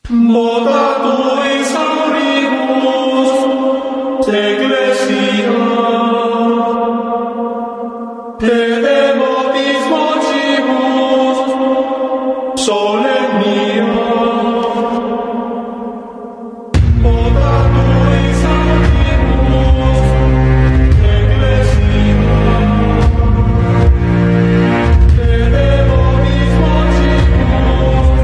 Modato exauribus, ecclesia, pede baptismacibus, solemnia. Modato exauribus, ecclesia, pede baptismacibus,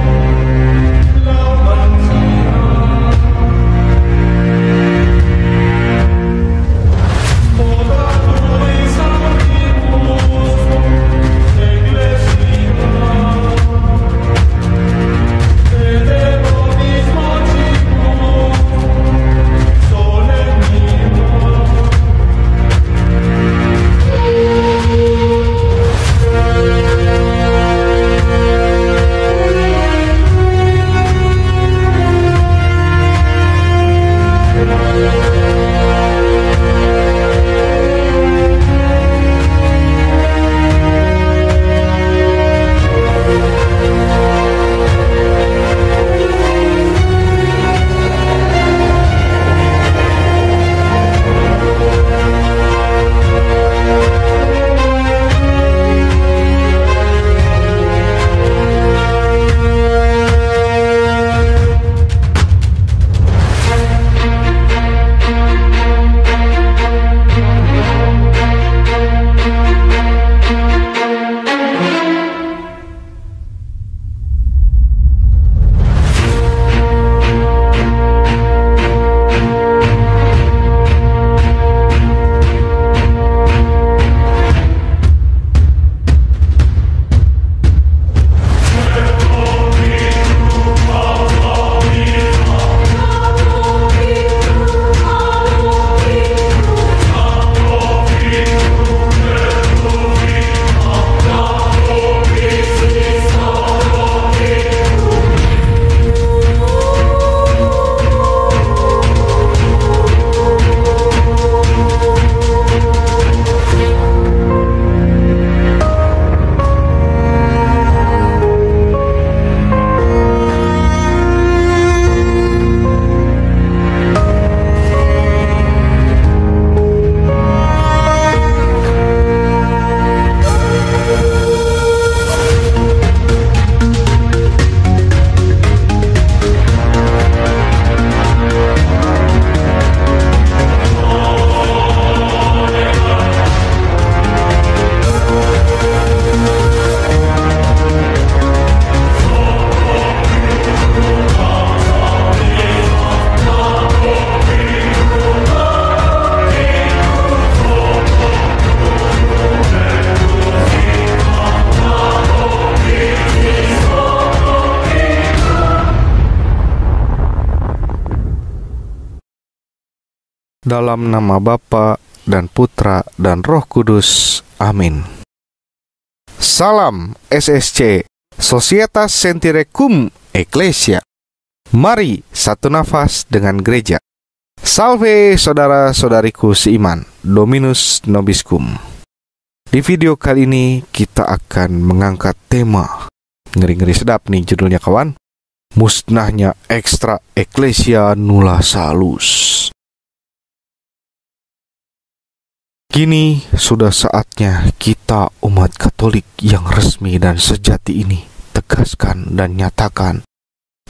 Dalam nama Bapa dan Putra dan Roh Kudus. Amin. Salam SSC, Societas Sentire Cum Ecclesia. Mari satu nafas dengan gereja. Salve saudara-saudariku seiman, Dominus Nobiscum. Di video kali ini kita akan mengangkat tema, ngeri-ngeri sedap nih judulnya kawan, musnahnya Extra Ecclesia Nulla Salus. Kini sudah saatnya kita umat Katolik yang resmi dan sejati ini tegaskan dan nyatakan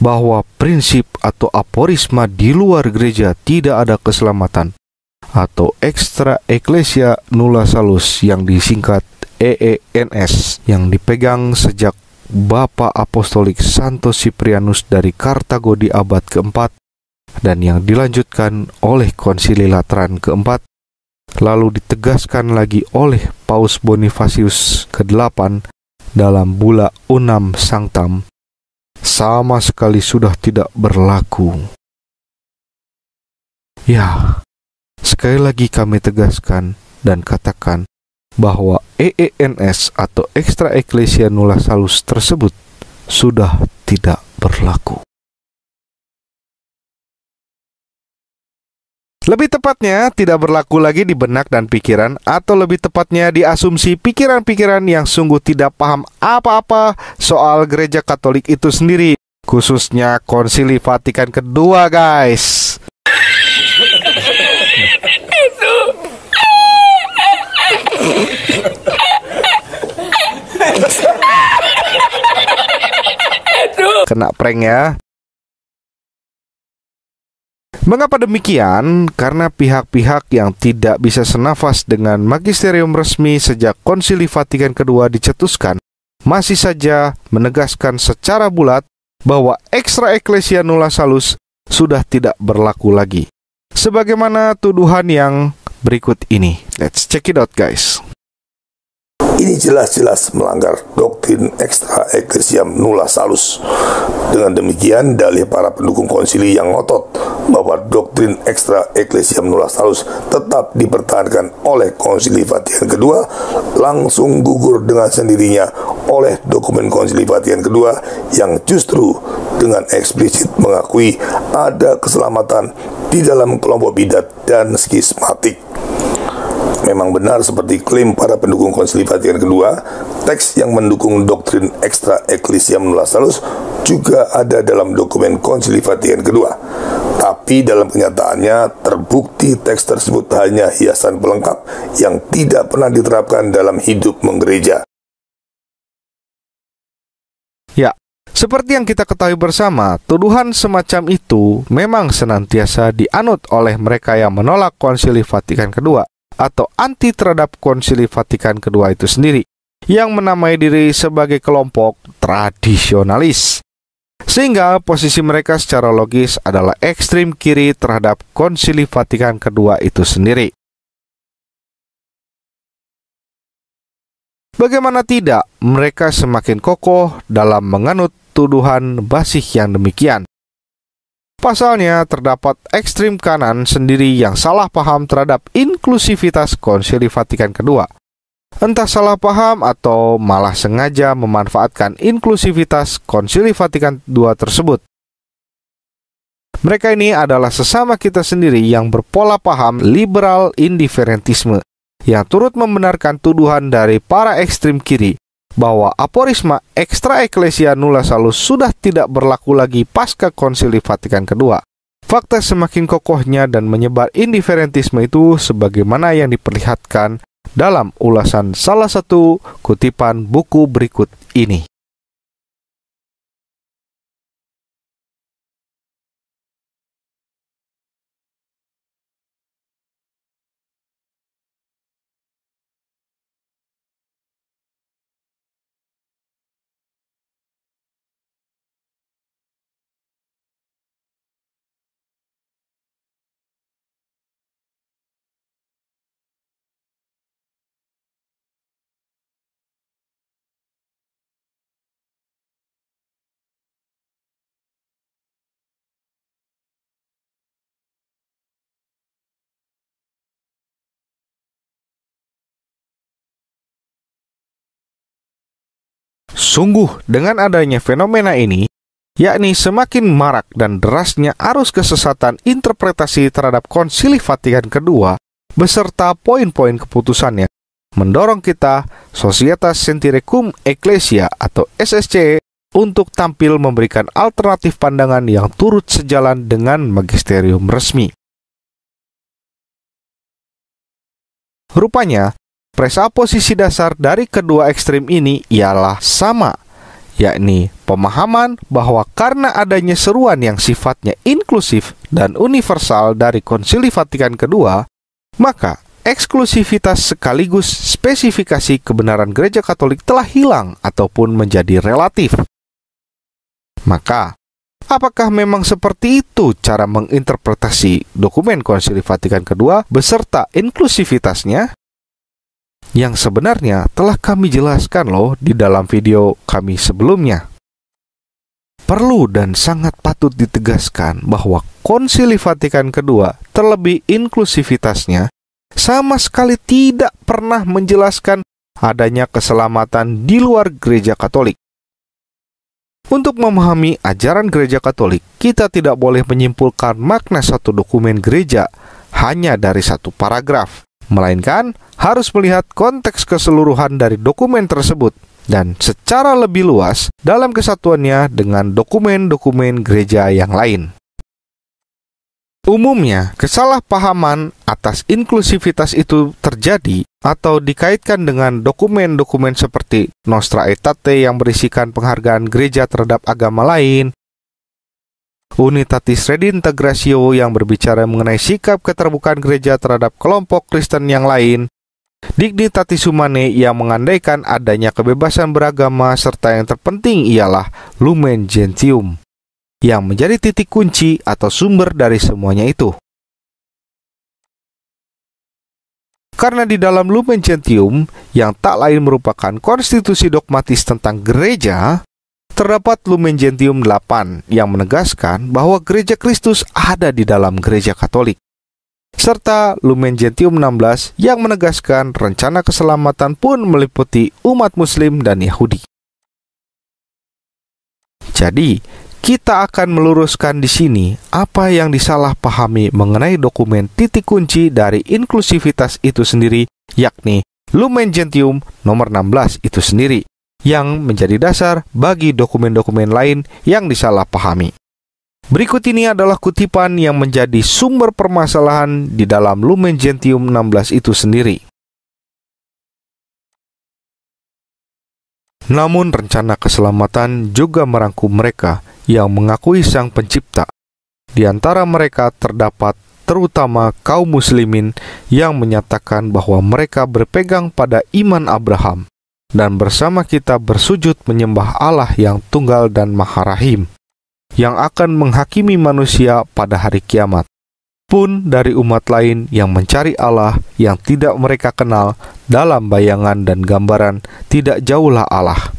bahwa prinsip atau aporisma di luar gereja tidak ada keselamatan, atau Extra Ecclesia Nulla Salus yang disingkat EENS, yang dipegang sejak Bapa Apostolik Santo Cyprianus dari Kartago di abad keempat dan yang dilanjutkan oleh Konsili Lateran keempat, lalu ditegaskan lagi oleh Paus Bonifasius ke-8 dalam Bulla Unam Sanctam, sama sekali sudah tidak berlaku. Ya, sekali lagi kami tegaskan dan katakan bahwa EENS atau Extra Ecclesia Nulla Salus tersebut sudah tidak berlaku. Lebih tepatnya, tidak berlaku lagi di benak dan pikiran, atau lebih tepatnya di asumsi pikiran-pikiran yang sungguh tidak paham apa-apa soal gereja Katolik itu sendiri, khususnya Konsili Vatikan kedua, guys. Kena prank ya. Mengapa demikian? Karena pihak-pihak yang tidak bisa senafas dengan magisterium resmi sejak Konsili Vatikan kedua dicetuskan masih saja menegaskan secara bulat bahwa extra ecclesia nulla salus sudah tidak berlaku lagi. Sebagaimana tuduhan yang berikut ini. Let's check it out, guys. Ini jelas-jelas melanggar doktrin extra ecclesiam nulla salus. Dengan demikian, dalih para pendukung konsili yang ngotot bahwa doktrin extra ecclesiam nulla salus tetap dipertahankan oleh Konsili Vatikan kedua langsung gugur dengan sendirinya oleh dokumen Konsili Vatikan kedua yang justru dengan eksplisit mengakui ada keselamatan di dalam kelompok bidat dan skismatik. Memang benar seperti klaim para pendukung Konsili Vatikan kedua, teks yang mendukung doktrin extra ecclesiam nulla salus juga ada dalam dokumen Konsili Vatikan kedua. Tapi dalam kenyataannya terbukti teks tersebut hanya hiasan pelengkap yang tidak pernah diterapkan dalam hidup menggereja. Ya, seperti yang kita ketahui bersama, tuduhan semacam itu memang senantiasa dianut oleh mereka yang menolak Konsili Vatikan kedua atau anti terhadap Konsili Vatikan kedua itu sendiri, yang menamai diri sebagai kelompok tradisionalis. Sehingga posisi mereka secara logis adalah ekstrim kiri terhadap Konsili Vatikan kedua itu sendiri. Bagaimana tidak, mereka semakin kokoh dalam menganut tuduhan basih yang demikian. Pasalnya, terdapat ekstrim kanan sendiri yang salah paham terhadap inklusivitas Konsili Vatikan kedua. Entah salah paham atau malah sengaja memanfaatkan inklusivitas Konsili Vatikan II tersebut. Mereka ini adalah sesama kita sendiri yang berpola paham liberal indiferentisme, yang turut membenarkan tuduhan dari para ekstrim kiri bahwa aporisma extra ecclesia nulla salus sudah tidak berlaku lagi pasca Konsili Vatikan kedua. Fakta semakin kokohnya dan menyebar indiferentisme itu sebagaimana yang diperlihatkan dalam ulasan salah satu kutipan buku berikut ini. Sungguh, dengan adanya fenomena ini, yakni semakin marak dan derasnya arus kesesatan interpretasi terhadap Konsili Vatikan kedua, beserta poin-poin keputusannya, mendorong kita, Societas Sentire Cum Ecclesia atau SSC, untuk tampil memberikan alternatif pandangan yang turut sejalan dengan magisterium resmi. Rupanya, presaposisi dasar dari kedua ekstrem ini ialah sama, yakni pemahaman bahwa karena adanya seruan yang sifatnya inklusif dan universal dari Konsili Vatikan kedua, maka eksklusivitas sekaligus spesifikasi kebenaran Gereja Katolik telah hilang ataupun menjadi relatif. Maka, apakah memang seperti itu cara menginterpretasi dokumen Konsili Vatikan kedua beserta inklusivitasnya? Yang sebenarnya telah kami jelaskan loh di dalam video kami sebelumnya. Perlu dan sangat patut ditegaskan bahwa Konsili Vatikan kedua, terlebih inklusivitasnya, sama sekali tidak pernah menjelaskan adanya keselamatan di luar Gereja Katolik. Untuk memahami ajaran Gereja Katolik, kita tidak boleh menyimpulkan makna satu dokumen gereja hanya dari satu paragraf, melainkan harus melihat konteks keseluruhan dari dokumen tersebut, dan secara lebih luas dalam kesatuannya dengan dokumen-dokumen gereja yang lain. Umumnya, kesalahpahaman atas inklusivitas itu terjadi atau dikaitkan dengan dokumen-dokumen seperti Nostra Aetate yang berisikan penghargaan gereja terhadap agama lain, Unitatis Redintegratio yang berbicara mengenai sikap keterbukaan gereja terhadap kelompok Kristen yang lain, Dignitatis Humanae yang mengandaikan adanya kebebasan beragama, serta yang terpenting ialah Lumen Gentium, yang menjadi titik kunci atau sumber dari semuanya itu. Karena di dalam Lumen Gentium, yang tak lain merupakan konstitusi dogmatis tentang gereja, terdapat Lumen Gentium 8 yang menegaskan bahwa gereja Kristus ada di dalam gereja Katolik, serta Lumen Gentium 16 yang menegaskan rencana keselamatan pun meliputi umat Muslim dan Yahudi. Jadi, kita akan meluruskan di sini apa yang disalahpahami mengenai dokumen titik kunci dari inklusivitas itu sendiri, yakni Lumen Gentium nomor 16 itu sendiri, yang menjadi dasar bagi dokumen-dokumen lain yang disalahpahami. Berikut ini adalah kutipan yang menjadi sumber permasalahan di dalam Lumen Gentium 16 itu sendiri. Namun rencana keselamatan juga merangkum mereka yang mengakui Sang Pencipta. Di antara mereka terdapat terutama kaum muslimin yang menyatakan bahwa mereka berpegang pada iman Abraham dan bersama kita bersujud menyembah Allah yang tunggal dan Maha Rahim, yang akan menghakimi manusia pada hari kiamat. Pun dari umat lain yang mencari Allah yang tidak mereka kenal dalam bayangan dan gambaran tidak jauhlah Allah.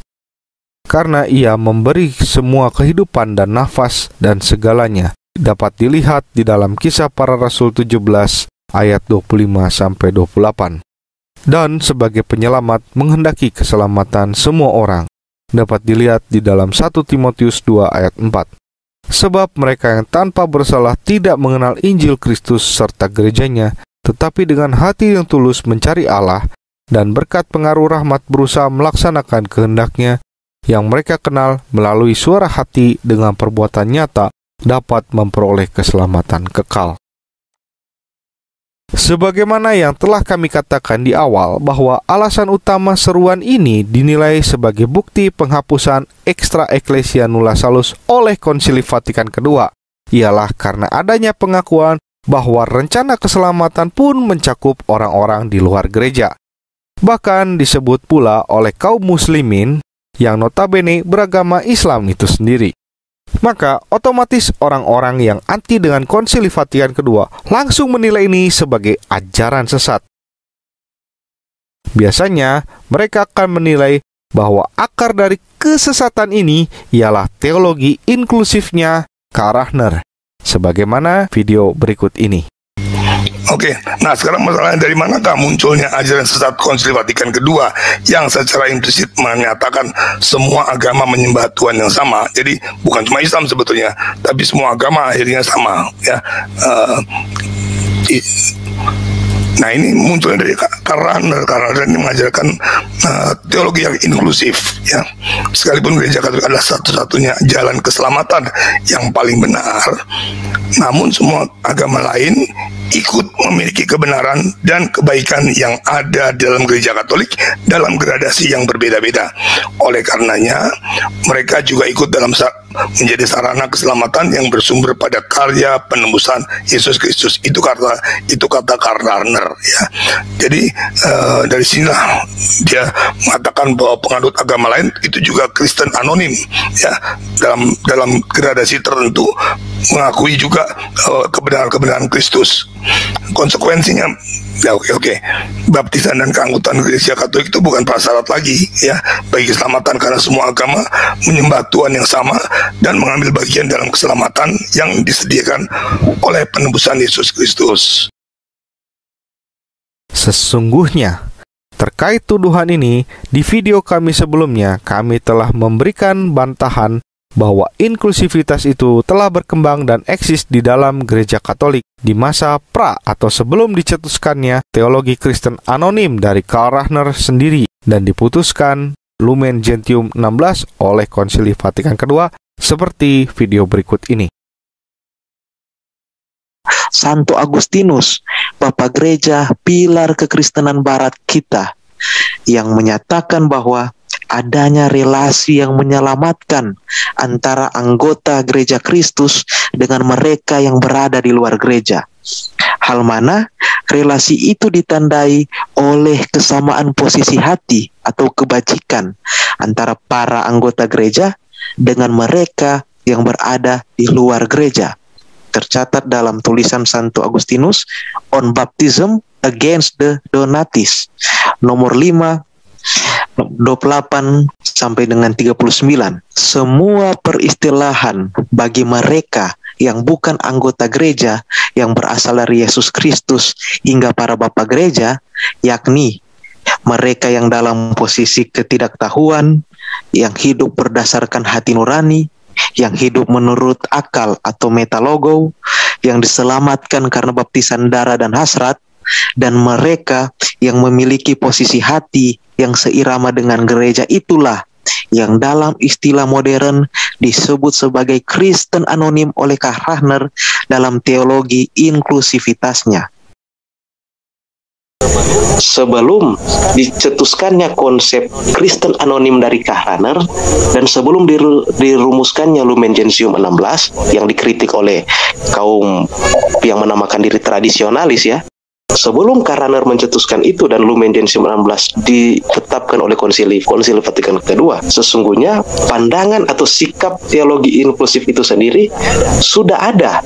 Karena Ia memberi semua kehidupan dan nafas dan segalanya dapat dilihat di dalam Kisah Para Rasul 17 ayat 25-28. Dan sebagai penyelamat menghendaki keselamatan semua orang dapat dilihat di dalam 1 Timotius 2 ayat 4. Sebab mereka yang tanpa bersalah tidak mengenal Injil Kristus serta gerejanya, tetapi dengan hati yang tulus mencari Allah, dan berkat pengaruh rahmat berusaha melaksanakan kehendak-Nya, yang mereka kenal melalui suara hati dengan perbuatan nyata, dapat memperoleh keselamatan kekal. Sebagaimana yang telah kami katakan di awal, bahwa alasan utama seruan ini dinilai sebagai bukti penghapusan Extra Ecclesia Nulla Salus oleh Konsili Vatikan II, ialah karena adanya pengakuan bahwa rencana keselamatan pun mencakup orang-orang di luar gereja. Bahkan disebut pula oleh kaum muslimin yang notabene beragama Islam itu sendiri. Maka otomatis orang-orang yang anti dengan Konsili Vatikan II langsung menilai ini sebagai ajaran sesat. Biasanya mereka akan menilai bahwa akar dari kesesatan ini ialah teologi inklusifnya Karl Rahner, sebagaimana video berikut ini. Oke, nah sekarang masalahnya dari manakah munculnya ajaran sesat Konsili Vatikan II yang secara implisit menyatakan semua agama menyembah Tuhan yang sama. Jadi bukan cuma Islam sebetulnya, tapi semua agama akhirnya sama. Ya, nah ini munculnya dari Karl Rahner ini mengajarkan teologi yang inklusif. Ya, sekalipun gereja Katolik adalah satu-satunya jalan keselamatan yang paling benar, namun semua agama lain ikut memiliki kebenaran dan kebaikan yang ada dalam gereja Katolik dalam gradasi yang berbeda-beda. Oleh karenanya, mereka juga ikut dalam menjadi sarana keselamatan yang bersumber pada karya penembusan Yesus Kristus. Itu kata Karl Rahner. Ya. Jadi dari sinilah dia mengatakan bahwa penganut agama lain itu juga Kristen anonim. Ya, dalam gradasi tertentu mengakui juga kebenaran Kristus. Konsekuensinya, ya oke. Baptisan dan keanggotaan gereja Katolik itu bukan prasyarat lagi ya bagi keselamatan, karena semua agama menyembah Tuhan yang sama dan mengambil bagian dalam keselamatan yang disediakan oleh penebusan Yesus Kristus. Sesungguhnya, terkait tuduhan ini, di video kami sebelumnya, kami telah memberikan bantahan bahwa inklusivitas itu telah berkembang dan eksis di dalam gereja Katolik di masa pra atau sebelum dicetuskannya teologi Kristen anonim dari Karl Rahner sendiri dan diputuskan Lumen Gentium 16 oleh Konsili Vatikan kedua seperti video berikut ini. Santo Agustinus, Bapak Gereja, pilar kekristenan barat kita, yang menyatakan bahwa adanya relasi yang menyelamatkan antara anggota gereja Kristus dengan mereka yang berada di luar gereja. Hal mana relasi itu ditandai oleh kesamaan posisi hati atau kebajikan antara para anggota gereja dengan mereka yang berada di luar gereja. Tercatat dalam tulisan Santo Agustinus on Baptism Against the Donatis, nomor 5, 28 sampai dengan 39. Semua peristilahan bagi mereka yang bukan anggota gereja yang berasal dari Yesus Kristus hingga para bapak gereja, yakni mereka yang dalam posisi ketidaktahuan, yang hidup berdasarkan hati nurani, yang hidup menurut akal atau metalogo, yang diselamatkan karena baptisan darah dan hasrat, dan mereka yang memiliki posisi hati yang seirama dengan gereja itulah yang dalam istilah modern disebut sebagai Kristen anonim oleh Karl Rahner dalam teologi inklusivitasnya. Sebelum dicetuskannya konsep Kristen anonim dari Karl Rahner dan sebelum dirumuskannya Lumen Gentium 16 yang dikritik oleh kaum yang menamakan diri tradisionalis ya, sebelum Karl Rahner mencetuskan itu dan Lumen Gentium 16 ditetapkan oleh Konsili Vatikan kedua, sesungguhnya pandangan atau sikap teologi inklusif itu sendiri sudah ada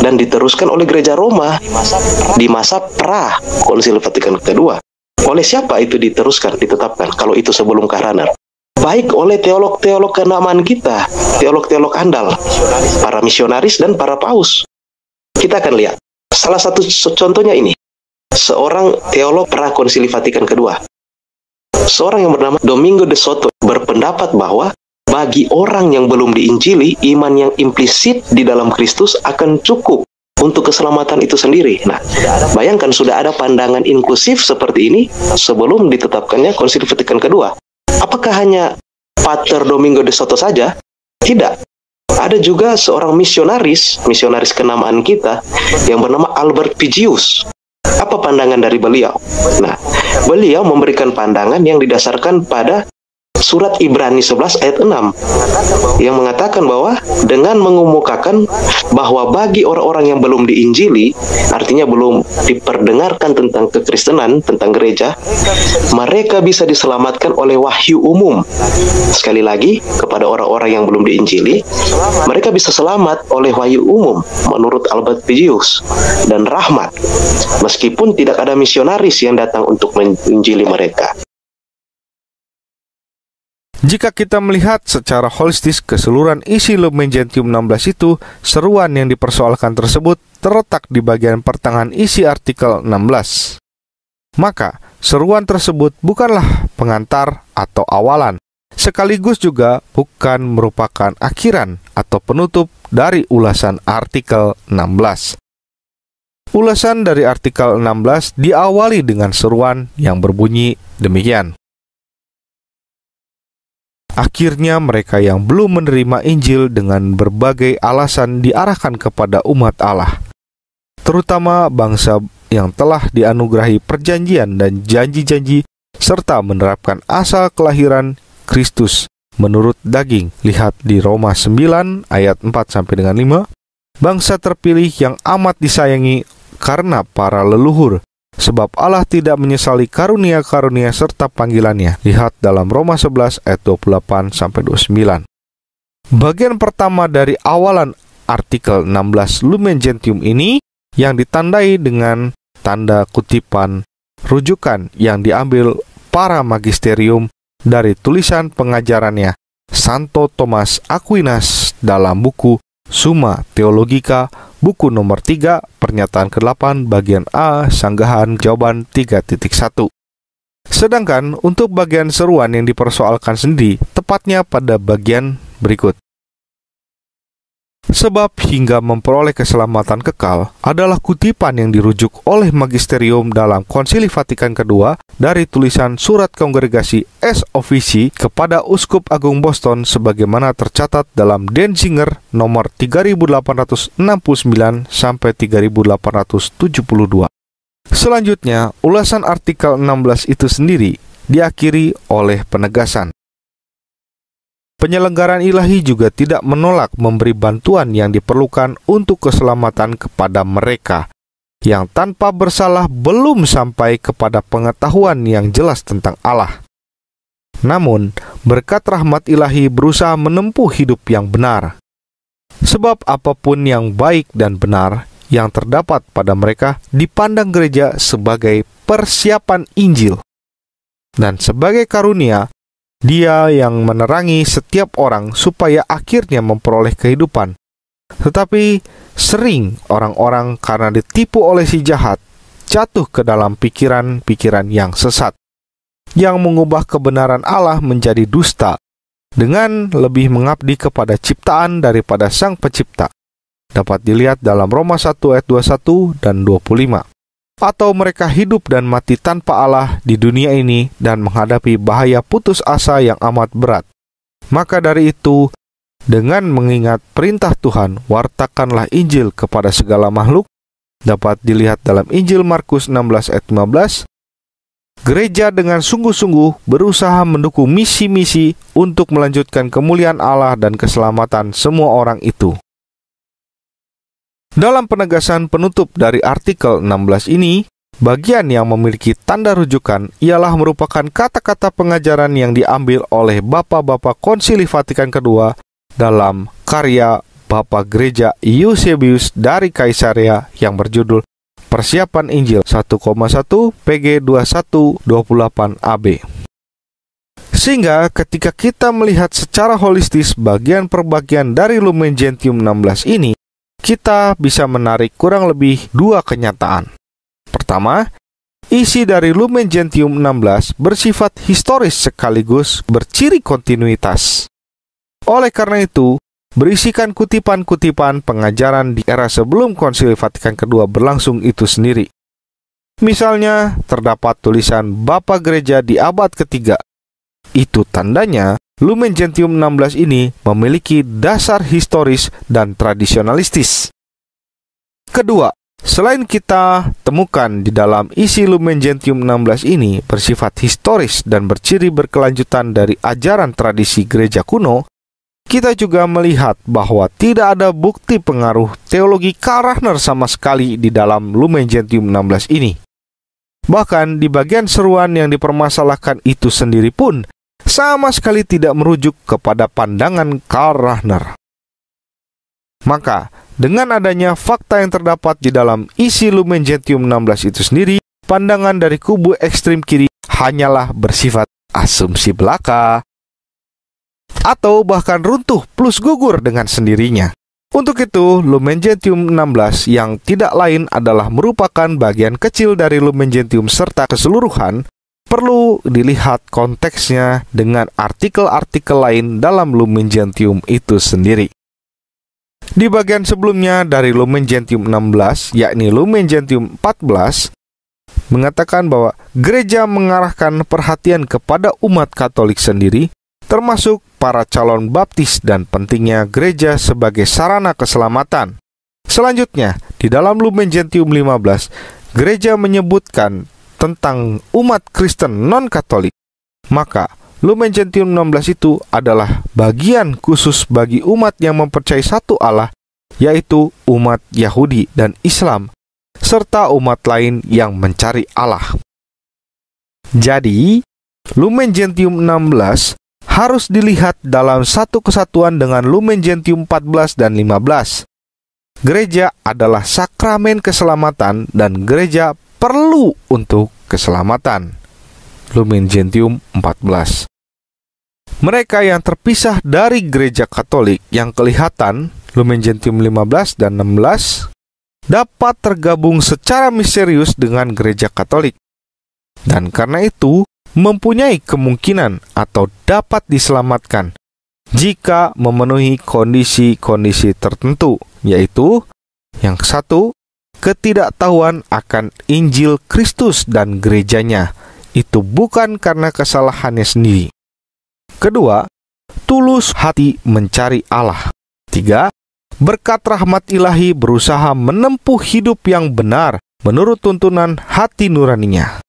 dan diteruskan oleh Gereja Roma di masa pra Konsili Vatikan kedua. Oleh siapa itu diteruskan, ditetapkan kalau itu sebelum Karl Rahner? Baik oleh teolog-teolog kenamaan kita, teolog-teolog andal, para misionaris dan para paus. Kita akan lihat salah satu contohnya ini. Seorang teolog pra Konsili Vatikan kedua, seorang yang bernama Domingo de Soto, berpendapat bahwa bagi orang yang belum diinjili, iman yang implisit di dalam Kristus akan cukup untuk keselamatan itu sendiri. Nah, bayangkan sudah ada pandangan inklusif seperti ini sebelum ditetapkannya Konsili Vatikan kedua. Apakah hanya Pater Domingo de Soto saja? Tidak. Ada juga seorang misionaris kenamaan kita yang bernama Albert Pigius. Apa pandangan dari beliau? Nah, beliau memberikan pandangan yang didasarkan pada surat Ibrani 11 ayat 6 yang mengatakan bahwa dengan mengemukakan bahwa bagi orang-orang yang belum diinjili, artinya belum diperdengarkan tentang kekristenan, tentang gereja, mereka bisa diselamatkan oleh wahyu umum. Sekali lagi, kepada orang-orang yang belum diinjili, mereka bisa selamat oleh wahyu umum menurut Albert Pigius dan rahmat, meskipun tidak ada misionaris yang datang untuk menginjili mereka. Jika kita melihat secara holistis keseluruhan isi Lumen Gentium 16 itu, seruan yang dipersoalkan tersebut terletak di bagian pertengahan isi artikel 16. Maka, seruan tersebut bukanlah pengantar atau awalan, sekaligus juga bukan merupakan akhiran atau penutup dari ulasan artikel 16. Ulasan dari artikel 16 diawali dengan seruan yang berbunyi demikian. Akhirnya mereka yang belum menerima Injil dengan berbagai alasan diarahkan kepada umat Allah, terutama bangsa yang telah dianugerahi perjanjian dan janji-janji serta menerapkan asal kelahiran Kristus menurut daging. Lihat di Roma 9 ayat 4 sampai dengan 5. Bangsa terpilih yang amat disayangi karena para leluhur, sebab Allah tidak menyesali karunia-karunia serta panggilannya. Lihat dalam Roma 11 ayat 28 sampai 29. Bagian pertama dari awalan artikel 16 Lumen Gentium ini yang ditandai dengan tanda kutipan rujukan yang diambil para magisterium dari tulisan pengajarannya Santo Thomas Aquinas dalam buku Summa Theologica, buku nomor 3, pernyataan ke-8, bagian A, sanggahan jawaban 3.1. Sedangkan untuk bagian seruan yang dipersoalkan sendiri, tepatnya pada bagian berikut. Sebab hingga memperoleh keselamatan kekal adalah kutipan yang dirujuk oleh magisterium dalam Konsili Vatikan II dari tulisan surat kongregasi S. Officii kepada Uskup Agung Boston sebagaimana tercatat dalam Denzinger nomor 3869 sampai 3872. Selanjutnya, ulasan artikel 16 itu sendiri diakhiri oleh penegasan. Penyelenggaraan ilahi juga tidak menolak memberi bantuan yang diperlukan untuk keselamatan kepada mereka yang tanpa bersalah belum sampai kepada pengetahuan yang jelas tentang Allah. Namun, berkat rahmat ilahi berusaha menempuh hidup yang benar. Sebab apapun yang baik dan benar yang terdapat pada mereka dipandang gereja sebagai persiapan Injil. Dan sebagai karunia, Dia yang menerangi setiap orang supaya akhirnya memperoleh kehidupan. Tetapi sering orang-orang karena ditipu oleh si jahat, jatuh ke dalam pikiran-pikiran yang sesat, yang mengubah kebenaran Allah menjadi dusta, dengan lebih mengabdi kepada ciptaan daripada Sang Pencipta. Dapat dilihat dalam Roma 1 ayat 21 dan 25. Atau mereka hidup dan mati tanpa Allah di dunia ini dan menghadapi bahaya putus asa yang amat berat. Maka dari itu, dengan mengingat perintah Tuhan, wartakanlah Injil kepada segala makhluk. Dapat dilihat dalam Injil Markus 16 ayat 15. Gereja dengan sungguh-sungguh berusaha mendukung misi-misi untuk melanjutkan kemuliaan Allah dan keselamatan semua orang itu. Dalam penegasan penutup dari artikel 16 ini, bagian yang memiliki tanda rujukan ialah merupakan kata-kata pengajaran yang diambil oleh Bapak-Bapak Konsili Vatikan II dalam karya Bapak Gereja Eusebius dari Kaisarea yang berjudul Persiapan Injil 1,1 PG 2128 AB. Sehingga ketika kita melihat secara holistis bagian per bagian dari Lumen Gentium 16 ini, kita bisa menarik kurang lebih dua kenyataan. Pertama, isi dari Lumen Gentium 16 bersifat historis sekaligus berciri kontinuitas. Oleh karena itu, berisikan kutipan-kutipan pengajaran di era sebelum Konsili Vatikan II berlangsung itu sendiri. Misalnya, terdapat tulisan Bapa Gereja di abad ketiga. Itu tandanya Lumen Gentium 16 ini memiliki dasar historis dan tradisionalistis. Kedua, selain kita temukan di dalam isi Lumen Gentium 16 ini bersifat historis dan berciri berkelanjutan dari ajaran tradisi gereja kuno, kita juga melihat bahwa tidak ada bukti pengaruh teologi Karl Rahner sama sekali di dalam Lumen Gentium 16 ini. Bahkan di bagian seruan yang dipermasalahkan itu sendiri pun sama sekali tidak merujuk kepada pandangan Karl Rahner. Maka, dengan adanya fakta yang terdapat di dalam isi Lumen Gentium 16 itu sendiri, pandangan dari kubu ekstrem kiri hanyalah bersifat asumsi belaka, atau bahkan runtuh plus gugur dengan sendirinya. Untuk itu, Lumen Gentium 16 yang tidak lain adalah merupakan bagian kecil dari Lumen Gentium serta keseluruhan, perlu dilihat konteksnya dengan artikel-artikel lain dalam Lumen Gentium itu sendiri. Di bagian sebelumnya dari Lumen Gentium 16, yakni Lumen Gentium 14, mengatakan bahwa gereja mengarahkan perhatian kepada umat Katolik sendiri, termasuk para calon baptis dan pentingnya gereja sebagai sarana keselamatan. Selanjutnya, di dalam Lumen Gentium 15, gereja menyebutkan tentang umat Kristen non-Katolik. Maka, Lumen Gentium 16 itu adalah bagian khusus bagi umat yang mempercayai satu Allah, yaitu umat Yahudi dan Islam, serta umat lain yang mencari Allah. Jadi, Lumen Gentium 16 harus dilihat dalam satu kesatuan dengan Lumen Gentium 14 dan 15. Gereja adalah sakramen keselamatan dan gereja perlu untuk keselamatan. Lumen Gentium 14. Mereka yang terpisah dari gereja Katolik yang kelihatan, Lumen Gentium 15 dan 16, dapat tergabung secara misterius dengan gereja Katolik. Dan karena itu, mempunyai kemungkinan atau dapat diselamatkan jika memenuhi kondisi-kondisi tertentu, yaitu yang satu, ketidaktahuan akan Injil Kristus dan gerejanya. Itu bukan karena kesalahannya sendiri. Kedua, tulus hati mencari Allah. Tiga, berkat rahmat ilahi berusaha menempuh hidup yang benar menurut tuntunan hati nuraninya.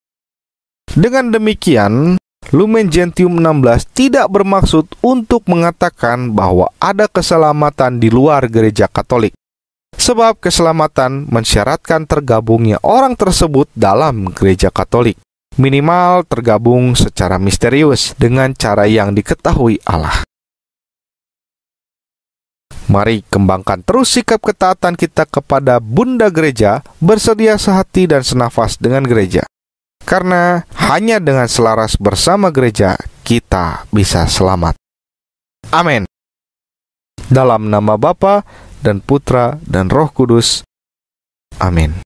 Dengan demikian, Lumen Gentium 16 tidak bermaksud untuk mengatakan bahwa ada keselamatan di luar gereja Katolik, sebab keselamatan mensyaratkan tergabungnya orang tersebut dalam gereja Katolik, minimal tergabung secara misterius dengan cara yang diketahui Allah. Mari kembangkan terus sikap ketaatan kita kepada Bunda Gereja, bersedia sehati dan senafas dengan gereja. Karena hanya dengan selaras bersama gereja, kita bisa selamat. Amin. Dalam nama Bapa dan Putra dan Roh Kudus. Amin.